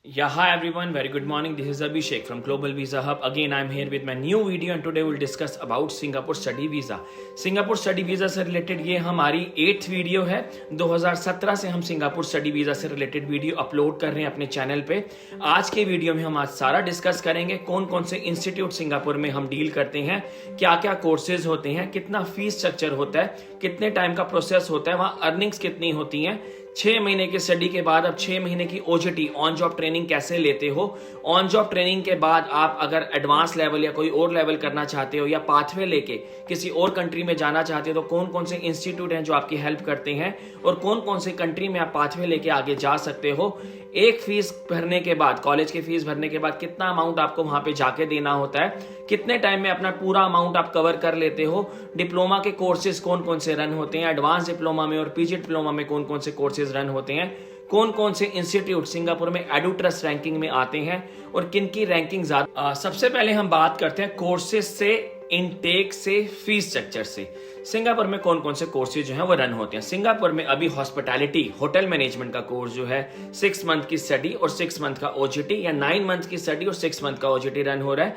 Yeah, hi everyone. Very good morning. This is Abhishek from Global Visa Hub. Again, I'm here with my new video and today we'll discuss about Singapore Study Visa. Singapore study visa से related ये हमारी 8th video है। 2017 से हम Singapore study visa से related video upload कर रहे हैं अपने चैनल पे। आज के वीडियो में हम आज सारा डिस्कस करेंगे कौन कौन से इंस्टीट्यूट सिंगापुर में हम डील करते हैं, क्या क्या कोर्सेज होते हैं, कितना फीस स्ट्रक्चर होता है, कितने टाइम का प्रोसेस होता है, वहाँ अर्निंग्स कितनी होती हैं, 6 महीने की स्टडी के बाद अब 6 महीने की ओजीटी ऑन जॉब ट्रेनिंग कैसे लेते हो, ऑन जॉब ट्रेनिंग के बाद आप अगर एडवांस लेवल या कोई और लेवल करना चाहते हो या पाथवे लेके किसी और कंट्री में जाना चाहते हो तो कौन कौन से इंस्टीट्यूट हैं जो आपकी हेल्प करते हैं और कौन कौन से कंट्री में आप पाथवे लेके आगे जा सकते हो। एक फीस भरने के बाद, कॉलेज की फीस भरने के बाद कितना अमाउंट आपको वहां पे जाके देना होता है, कितने टाइम में अपना पूरा अमाउंट आप कवर कर लेते हो, डिप्लोमा के कोर्सेज कौन कौन से रन होते हैं, एडवांस डिप्लोमा में और पीजी डिप्लोमा में कौन कौन से कोर्सेज रन होते हैं, कौन कौन से इंस्टीट्यूट सिंगापुर में एडुट्रस्ट रैंकिंग में आते हैं और किन की रैंकिंग ज्यादा। सबसे पहले हम बात करते हैं कोर्सेज से, इनटेक से, फीस स्ट्रक्चर से। सिंगापुर में कौन कौन से कोर्सेज जो हैं वो रन होते हैं। सिंगापुर में अभी हॉस्पिटैलिटी, होटल मैनेजमेंट का कोर्स जो है 6 मंथ की स्टडी और 6 मंथ का ओजीटी या 9 मंथ की स्टडी और 6 मंथ का ओजीटी रन हो रहा है।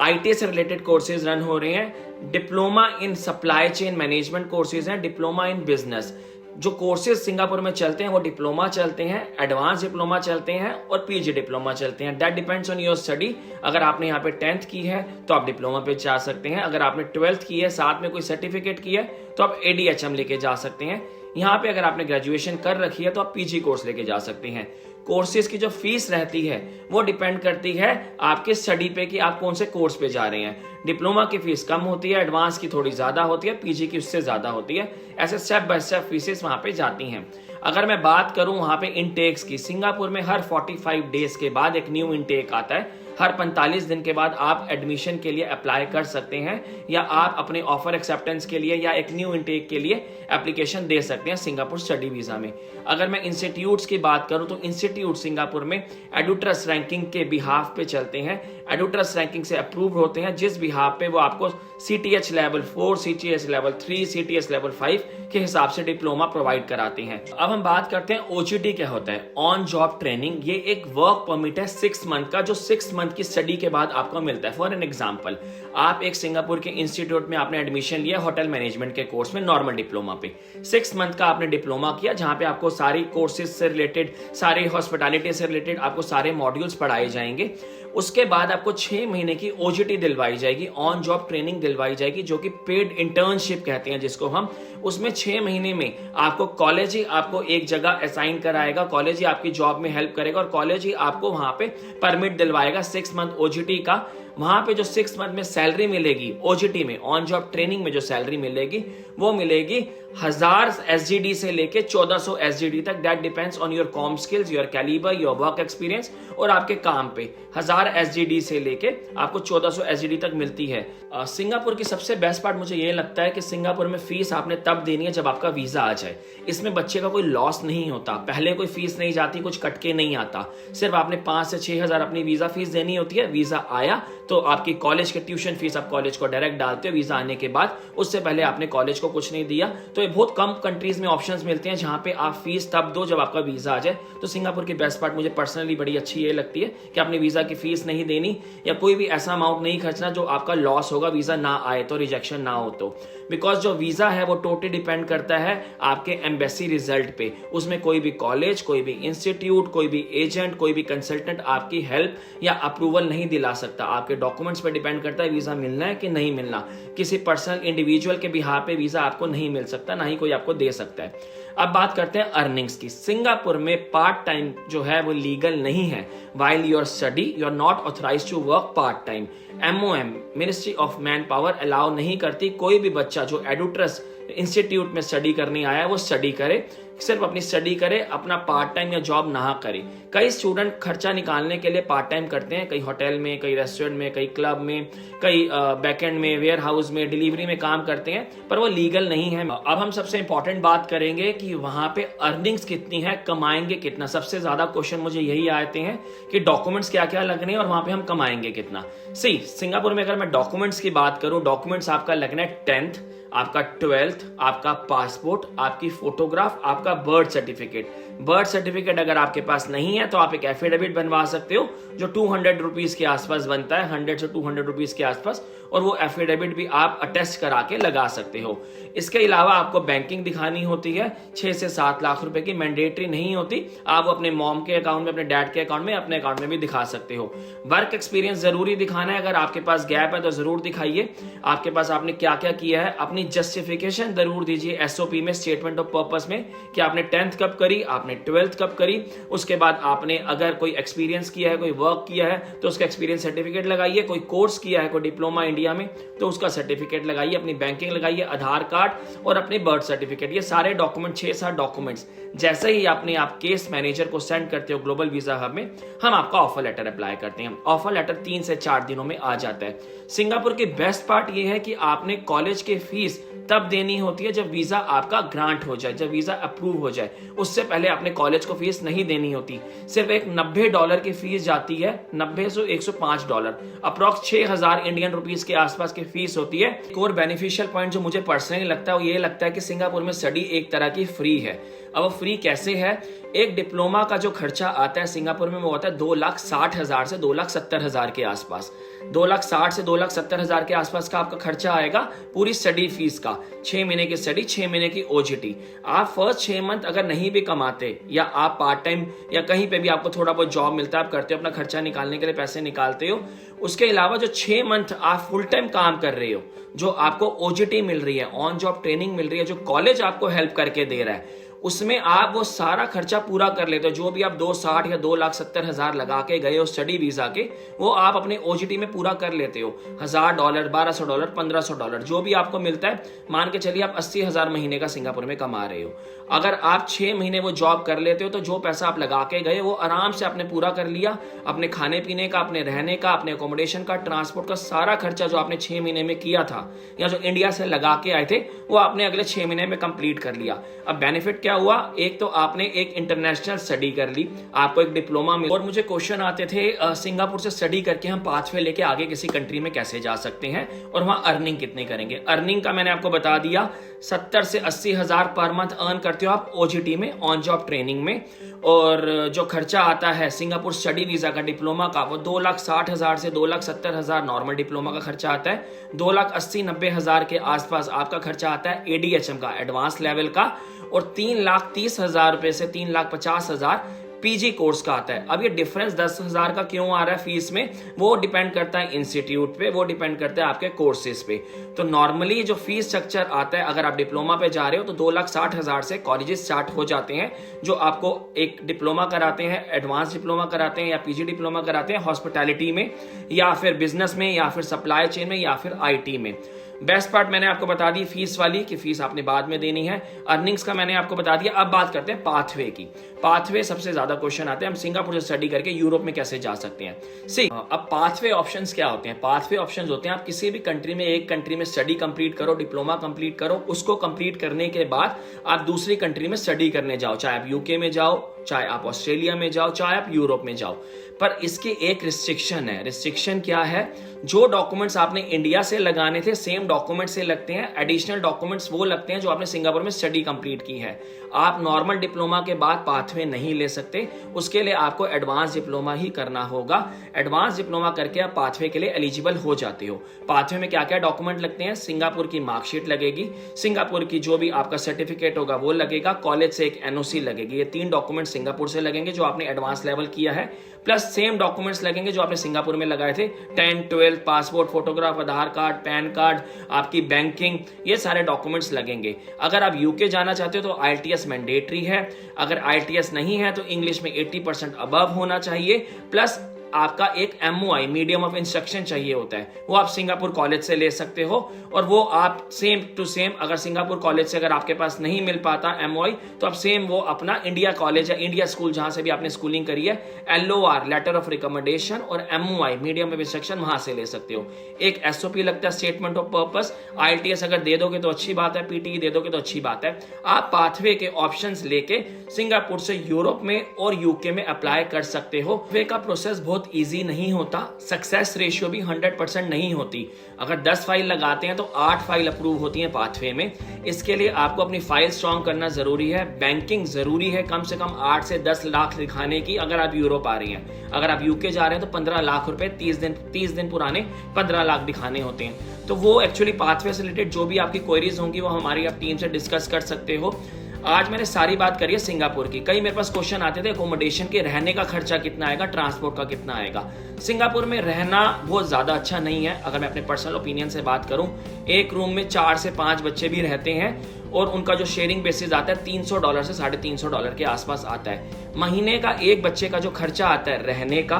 आईटी से रिलेटेड कोर्सेज रन हो रहे हैं। Diploma in supply chain management courses हैं, डिप्लोमा इन बिजनेस। जो कोर्सेज सिंगापुर में चलते हैं वो डिप्लोमा चलते हैं, एडवांस डिप्लोमा चलते हैं और पीजी डिप्लोमा चलते हैं। That depends on your study. अगर आपने यहाँ पे 10th की है तो आप डिप्लोमा पे जा सकते हैं। अगर आपने 12th की है, साथ में कोई सर्टिफिकेट की है तो आप एडीएचएम लेके जा सकते हैं। यहाँ पे अगर आपने ग्रेजुएशन कर रखी है तो आप पीजी कोर्स लेके जा सकते हैं। कोर्सेज की जो फीस रहती है वो डिपेंड करती है आपके स्टडी पे कि आप कौन से कोर्स पे जा रहे हैं। डिप्लोमा की फीस कम होती है, एडवांस की थोड़ी ज्यादा होती है, पीजी की उससे ज्यादा होती है। ऐसे स्टेप बाय स्टेप फीसेस वहां पे जाती हैं। अगर मैं बात करूं वहां पे इनटेक्स की, सिंगापुर में हर 45 डेज के बाद एक न्यू इनटेक आता है। हर 45 दिन के बाद आप एडमिशन के लिए अप्लाई कर सकते हैं या आप अपने ऑफर एक्सेप्टेंस के लिए या एक न्यू इनटेक के लिए एप्लीकेशन दे सकते हैं सिंगापुर स्टडी वीजा में। अगर मैं इंस्टीट्यूट्स की बात करूं तो इंस्टीट्यूट सिंगापुर में एडुट्रस्ट रैंकिंग के बिहाफ पे चलते हैं, एडुट्रस्ट रैंकिंग से अप्रूव होते हैं, जिस बिहाफ पे वो आपको CTH level 4, CTH level 3, CTH level 5 के हिसाब से डिप्लोमा प्रोवाइड कराते हैं। अब हम बात करते हैं ओजीटी क्या होता है, ऑन जॉब ट्रेनिंग। ये एक वर्क परमिट है 6 मंथ का, जो 6 मंथ की स्टडी के बाद आपको मिलता है। फॉर एन एग्जांपल, आप एक सिंगापुर के इंस्टीट्यूट में आपने एडमिशन लिया होटल मैनेजमेंट के कोर्स में, नॉर्मल डिप्लोमा पे 6 मंथ का आपने डिप्लोमा किया, जहां पे आपको सारी कोर्सेज से रिलेटेड, सारे हॉस्पिटैलिटी से रिलेटेड आपको सारे मॉड्यूल्स पढ़ाए जाएंगे। उसके बाद आपको 6 महीने की ओजीटी दिलवाई जाएगी, ऑन जॉब ट्रेनिंग दिलवाई जाएगी, जो कि पेड इंटर्नशिप कहते हैं जिसको हम। उसमें 6 महीने में आपको कॉलेज ही आपको एक जगह असाइन कराएगा, कॉलेज ही आपकी जॉब में हेल्प करेगा और कॉलेज ही आपको वहां पे परमिट दिलवाएगा 6 मंथ ओजीटी का। वहां पे जो 6 मंथ में सैलरी मिलेगी ओजीटी में, ऑन जॉब ट्रेनिंग में जो सैलरी मिलेगी वो मिलेगी 1000 एसजीडी से लेके 1400 एसजीडी तक। That depends on your comm skills, your calibre, your work experience और आपके काम पे। 1000 एसजीडी से लेके आपको 1400 एसजीडी तक मिलती है। सिंगापुर की सबसे बेस्ट पार्ट मुझे ये लगता है कि सिंगापुर में फीस आपने तब देनी है जब आपका वीजा आ जाए। इसमें बच्चे का कोई लॉस नहीं होता, पहले कोई फीस नहीं जाती, कुछ कटके नहीं आता। सिर्फ आपने 5 से 6 हजार अपनी वीजा फीस देनी होती है। वीजा आया तो आपकी कॉलेज के ट्यूशन फीस आप कॉलेज को डायरेक्ट डालते हो वीजा आने के बाद। उससे पहले आपने कॉलेज को कुछ नहीं दिया। तो ये बहुत कम कंट्रीज में ऑप्शंस मिलते हैं जहां पे आप फीस तब दो जब आपका वीजा आ जाए। तो सिंगापुर की बेस्ट पार्ट मुझे पर्सनली बड़ी अच्छी ये लगती है कि आपने वीजा की फीस नहीं देनी या कोई भी ऐसा अमाउंट नहीं खर्चना जो आपका लॉस होगा वीजा ना आए तो, रिजेक्शन ना हो तो। बिकॉज जो वीजा है वो टोटली डिपेंड करता है आपके एम्बेसी रिजल्ट पे। उसमें कोई भी कॉलेज, कोई भी इंस्टीट्यूट, कोई भी एजेंट, कोई भी कंसल्टेंट आपकी हेल्प या अप्रूवल नहीं दिला सकता। आपके डॉक्यूमेंट्स पे डिपेंड करता है वीजा मिलना है कि नहीं मिलना। किसी पर्सनल इंडिविजुअल के बिहार पे वीजा आपको नहीं मिल सकता, ना ही कोई आपको दे सकता है। अब बात करते हैं अर्निंग्स की। सिंगापुर में पार्ट टाइम जो है वो लीगल नहीं है। While your study you are not authorised to work part time. MOM, ministry of manpower, allow नहीं करती कोई भी बच्चा जो एडुट्रस्ट इंस्टीट्यूट में स्टडी करने आया है वो स्टडी करे, सिर्फ अपनी स्टडी करे, अपना पार्ट टाइम या जॉब ना करे। कई स्टूडेंट खर्चा निकालने के लिए पार्ट टाइम करते हैं, कई होटल में, कई रेस्टोरेंट में, कई क्लब में, कई बैकएंड में, वेयर हाउस में, डिलीवरी में काम करते हैं, पर वो लीगल नहीं है। अब हम सबसे इंपॉर्टेंट बात करेंगे कि वहां पे अर्निंग्स कितनी है, कमाएंगे कितना। सबसे ज्यादा क्वेश्चन मुझे यही आते हैं कि डॉक्यूमेंट्स क्या क्या लगने हैं और वहां पे हम कमाएंगे कितना। सिंगापुर में अगर मैं डॉक्यूमेंट्स की बात करूं, डॉक्यूमेंट्स आपका लगना है 10th, आपका 12th, आपका पासपोर्ट, आपकी फोटोग्राफ, आपका बर्थ सर्टिफिकेट। बर्थ सर्टिफिकेट अगर आपके पास नहीं है तो आप एक एफिडेविट बनवा सकते हो जो 200 रुपीज के आसपास बनता है, 100 से 200 रुपीज के आसपास, और वो एफिडेविट भी आप अटेस्ट करा के लगा सकते हो। इसके अलावा आपको बैंकिंग दिखानी होती है, 6 से 7 लाख रुपए की, मैंडेटरी नहीं होती, आप अपने मॉम के अकाउंट में, अपने डैड के अकाउंट में, अपने अकाउंट में भी दिखा सकते हो। वर्क एक्सपीरियंस जरूरी दिखाना है, अगर आपके पास गैप है तो जरूर दिखाइए, आपके पास आपने क्या क्या किया है, अपनी जस्टिफिकेशन जरूर दीजिए एसओपी में, स्टेटमेंट ऑफ पर्पस में, कि आपने 10th कब करी, आपने 12th कब करी, उसके बाद आपने अगर कोई एक्सपीरियंस किया है, कोई वर्क किया है तो उसका एक्सपीरियंस सर्टिफिकेट लगाइए, कोई कोर्स किया है, कोई डिप्लोमा इंडिया में तो उसका सर्टिफिकेट लगाइए, अपनी बैंकिंग लगाइए, आधार कार्ड और अपने बर्थ सर्टिफिकेट, ये सारे डॉक्यूमेंट, 6-7 डॉक्यूमेंट्स जैसे ही आपने आप केस मैनेजर को सेंड करते हो ग्लोबल वीजा हब में, हम आपका ऑफर लेटर अप्लाई करते हैं। ऑफर लेटर 3 से 4 दिनों में आ जाता है। सिंगापुर की बेस्ट पार्ट ये है कि आपने कॉलेज की फीस तब देनी होती है जब वीजा आपका ग्रांट हो जाए, जब वीजा अप्रूव हो जाए, उससे पहले आपने कॉलेज को फीस नहीं देनी होती। सिर्फ एक $90 की फीस जाती है, 90 से $105, अप्रॉक्स 6,000 इंडियन रुपीज के आसपास की फीस होती है। एक और बेनिफिशियल पॉइंट जो मुझे पर्सनली लगता है वो ये लगता है कि सिंगापुर में स्टडी एक तरह की फ्री है। अब वो फ्री कैसे है? एक डिप्लोमा का जो खर्चा आता है सिंगापुर में वो होता है 2,60,000 से 2,70,000 के आसपास। 2,60,000 से 2,70,000 के आसपास का आपका खर्चा आएगा पूरी स्टडी फीस का। 6 महीने की स्टडी, 6 महीने की ओजीटी। आप फर्स्ट 6 मंथ अगर नहीं भी कमाते या आप पार्ट टाइम या कहीं पे भी आपको थोड़ा बहुत जॉब मिलता है, आप करते हो, अपना खर्चा निकालने के लिए पैसे निकालते हो, उसके अलावा जो 6 मंथ आप फुल टाइम काम कर रहे हो, जो आपको ओजीटी मिल रही है, ऑन जॉब ट्रेनिंग मिल रही है, जो कॉलेज आपको हेल्प करके दे रहा है, उसमें आप वो सारा खर्चा पूरा कर लेते हो। जो भी आप 2,60,000 या 2,70,000 लगा के गए हो स्टडी वीजा के, वो आप अपने ओजीटी में पूरा कर लेते हो। $1,000, $1,200, $1,500 जो भी आपको मिलता है, मान के चलिए आप 80,000 महीने का सिंगापुर में कमा रहे हो। अगर आप 6 महीने वो जॉब कर लेते हो तो जो पैसा आप लगा के गए वो आराम से आपने पूरा कर लिया। अपने खाने पीने का, अपने रहने का, अपने अकोमोडेशन का, ट्रांसपोर्ट का सारा खर्चा जो आपने 6 महीने में किया था या जो इंडिया से लगा के आए थे, वो आपने अगले 6 महीने में कंप्लीट कर लिया। अब बेनिफिट क्या हुआ? एक तो आपने एक इंटरनेशनल स्टडी कर ली, आपको एक डिप्लोमा मिला। और मुझे क्वेश्चन आते थे सिंगापुर से स्टडी करके हम पाथवे लेके आगे किसी कंट्री में कैसे जा सकते हैं और वहां अर्निंग कितनी करेंगे। अर्निंग का मैंने आपको बता दिया, 70 से 80,000 पर मंथ अर्न करते हो आप ओजीटी में, ऑन जॉब ट्रेनिंग में। और जो खर्चा आता है सिंगापुर स्टडी वीजा का डिप्लोमा का, वो 2,60,000 से 2,70,000 नॉर्मल डिप्लोमा का खर्चा आता है। 2,80,000-90,000 के आसपास आपका खर्चा आता है एडीएचएम का, एडवांस लेवल का, और 3,30,000 रुपए से 3,50,000 पीजी कोर्स का आता है। अब ये डिफरेंस 10,000 का क्यों आ रहा है फीस में, वो डिपेंड करता है इंस्टीट्यूट पे, वो डिपेंड करता है आपके कोर्सेज पे। तो नॉर्मली जो फीस स्ट्रक्चर आता है, अगर आप डिप्लोमा पे जा रहे हो तो 2,60,000 से कॉलेजेस स्टार्ट हो जाते हैं, जो आपको एक डिप्लोमा कराते हैं, एडवांस डिप्लोमा कराते हैं या पीजी डिप्लोमा कराते हैं हॉस्पिटैलिटी में या फिर बिजनेस में या फिर सप्लाई चेन में या फिर आईटी में। बेस्ट पार्ट मैंने आपको बता दी फीस वाली, कि फीस आपने बाद में देनी है। अर्निंग्स का मैंने आपको बता दिया। अब बात करते हैं पाथवे की। पाथवे सबसे ज्यादा क्वेश्चन आते हैं, हम सिंगापुर से स्टडी करके यूरोप में कैसे जा सकते हैं। अब पाथवे ऑप्शंस क्या होते हैं? पाथवे ऑप्शंस होते हैं, आप किसी भी कंट्री में, एक कंट्री में स्टडी कंप्लीट करो, डिप्लोमा कंप्लीट करो, उसको कंप्लीट करने के बाद आप दूसरी कंट्री में स्टडी करने जाओ, चाहे आप यूके में जाओ, चाहे आप ऑस्ट्रेलिया में जाओ, चाहे आप यूरोप में जाओ। पर इसकी एक रिस्ट्रिक्शन है। रिस्ट्रिक्शन क्या है? जो डॉक्यूमेंट्स आपने इंडिया से लगाने थे सेम डॉक्यूमेंट से लगते हैं, एडिशनल डॉक्यूमेंट्स वो लगते हैं जो आपने सिंगापुर में स्टडी कंप्लीट की है। आप नॉर्मल डिप्लोमा के बाद पाथवे नहीं ले सकते, उसके लिए आपको एडवांस डिप्लोमा ही करना होगा। एडवांस डिप्लोमा करके आप पाथवे के लिए एलिजिबल हो जाते हो। पाथवे में क्या क्या डॉक्यूमेंट लगते हैं? सिंगापुर की मार्कशीट लगेगी, सिंगापुर की जो भी आपका सर्टिफिकेट होगा वो लगेगा, कॉलेज से एक एनओसी लगेगी। ये 3 डॉक्यूमेंट सिंगापुर से लगेंगे जो आपने एडवांस लेवल किया है, प्लस सेम डॉक्यूमेंट्स लगेंगे जो आपने सिंगापुर में लगाए थे, 10, 12, पासपोर्ट, फोटोग्राफ, आधार कार्ड, पैन कार्ड, आपकी बैंकिंग, ये सारे डॉक्यूमेंट्स लगेंगे। अगर आप यूके जाना चाहते हो तो आईएलटीएस मैंडेटरी है। अगर आईएलटीएस नहीं है तो इंग्लिश में 80% अबव होना चाहिए, प्लस आपका एक एमओआई, मीडियम ऑफ इंस्ट्रक्शन चाहिए होता है, वो आप सिंगापुर कॉलेज से ले सकते हो। और वो आप सेम टू सेम, अगर सिंगापुर कॉलेज से अगर आपके पास नहीं मिल पाता एमओआई, तो आप सेम वो अपना इंडिया कॉलेज या इंडिया स्कूल जहां से भी आपने स्कूलिंग करी है, एलओआर, लेटर ऑफ रिकमेंडेशन, और एमओआई, मीडियम ऑफ इंस्ट्रक्शन, वहां से ले सकते हो। एक एसओपी लगता है, स्टेटमेंट ऑफ पर्पस। आईएलटीएस अगर दे दोगे तो अच्छी बात है, पीटीई दे दोगे तो अच्छी बात है। आप पाथवे के ऑप्शंस लेके सिंगापुर से यूरोप में और यूके में अप्लाई कर सकते हो। वे का प्रोसेस बहुत बहुत इजी नहीं होता, सक्सेस रेशियो भी 100% नहीं होती। अगर 10 फाइल लगाते हैं तो 8 फाइल अप्रूव होती हैं पाथवे में। इसके लिए आपको अपनी फाइल स्ट्रॉन्ग करना जरूरी है। बैंकिंग जरूरी है, कम से कम 8 से 10 लाख दिखाने की अगर आप यूरोप आ रही हैं। अगर आप यूके जा रहे हैं तो 15 लाख रुपए 30 दिन पुराने 15 लाख दिखाने होते हैं। तो वो एक्चुअली पाथवे से रिलेटेड जो भी आपकी क्वेरीज होंगी वो हमारी आप टीम से डिस्कस कर सकते हो। आज मैंने सारी बात करी है सिंगापुर की। कई मेरे पास क्वेश्चन आते थे अकोमोडेशन के, रहने का खर्चा कितना आएगा, ट्रांसपोर्ट का कितना आएगा। सिंगापुर में रहना बहुत ज्यादा अच्छा नहीं है। अगर मैं अपने पर्सनल ओपिनियन से बात करूं, एक रूम में 4 से 5 बच्चे भी रहते हैं और उनका जो शेयरिंग बेसिस आता है $300 से $350 के आसपास आता है। महीने का एक बच्चे का जो खर्चा आता है रहने का,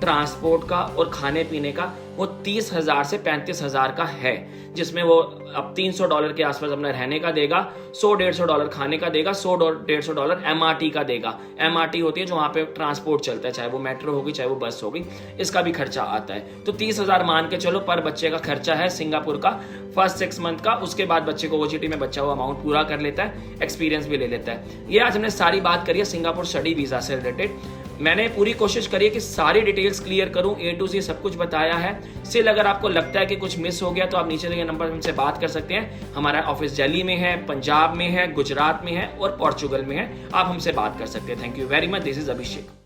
ट्रांसपोर्ट का और खाने पीने का, वो 30,000 से 35,000 का है, जिसमें वो अब $300 के आसपास अपना रहने का देगा, $100-150 खाने का देगा, $100-150 MRT का देगा। MRT होती है जो वहाँ पे ट्रांसपोर्ट चलता है, चाहे वो मेट्रो होगी चाहे वो बस होगी, इसका भी खर्चा आता है। तो 30,000 मान के चलो पर बच्चे का खर्चा है सिंगापुर का फर्स्ट 6 मंथ का। उसके बाद बच्चे को OJT में बच्चा वो अमाउंट पूरा कर लेता है, एक्सपीरियंस भी ले लेता है। ये आज हमने सारी बात करी है सिंगापुर स्टडी वीजा से रिलेटेड। मैंने पूरी कोशिश करी है कि सारी डिटेल्स क्लियर करूं, A to Z सब कुछ बताया है। स्टिल अगर आपको लगता है कि कुछ मिस हो गया तो आप नीचे दिए नंबर हमसे बात कर सकते हैं। हमारा ऑफिस दिल्ली में है, पंजाब में है, गुजरात में है और पोर्चुगल में है। आप हमसे बात कर सकते हैं। Thank you very much. This is Abhishek.